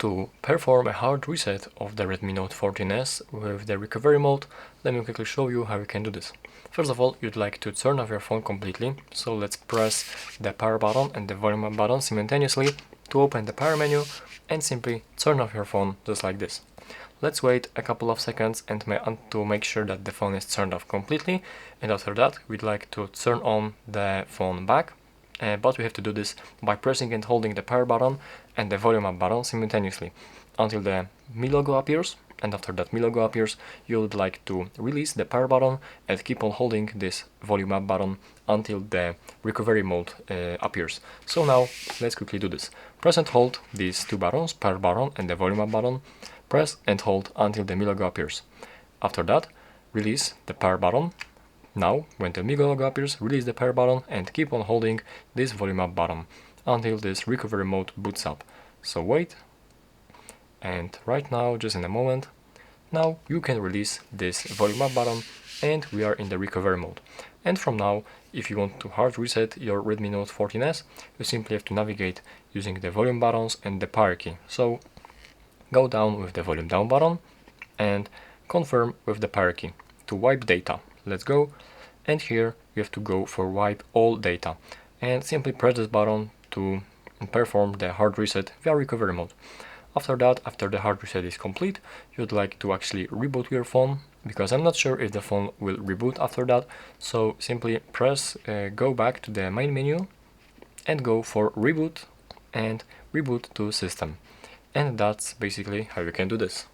To perform a hard reset of the Redmi Note 14S with the recovery mode, let me quickly show you how you can do this. First of all, you'd like to turn off your phone completely, so let's press the power button and the volume up button simultaneously to open the power menu and simply turn off your phone just like this. Let's wait a couple of seconds and to make sure that the phone is turned off completely, and after that we'd like to turn on the phone back. But we have to do this by pressing and holding the power button and the volume up button simultaneously until the Mi logo appears, and after that Mi logo appears, you would like to release the power button and keep on holding this volume up button until the recovery mode appears. So now let's quickly do this. Press and hold these two buttons, power button and the volume up button. Press and hold until the Mi logo appears. After that, release the power button. Now, when the Mi logo appears, release the power button and keep on holding this volume up button until this recovery mode boots up. So wait, and right now, just in a moment, now you can release this volume up button and we are in the recovery mode. And from now, if you want to hard reset your Redmi Note 14S, you simply have to navigate using the volume buttons and the power key. So go down with the volume down button and confirm with the power key to wipe data. Let's go, and here you have to go for wipe all data and simply press this button to perform the hard reset via recovery mode. After that, after the hard reset is complete, you'd like to actually reboot your phone, because I'm not sure if the phone will reboot after that. So simply press go back to the main menu and go for reboot and reboot to system. And that's basically how you can do this.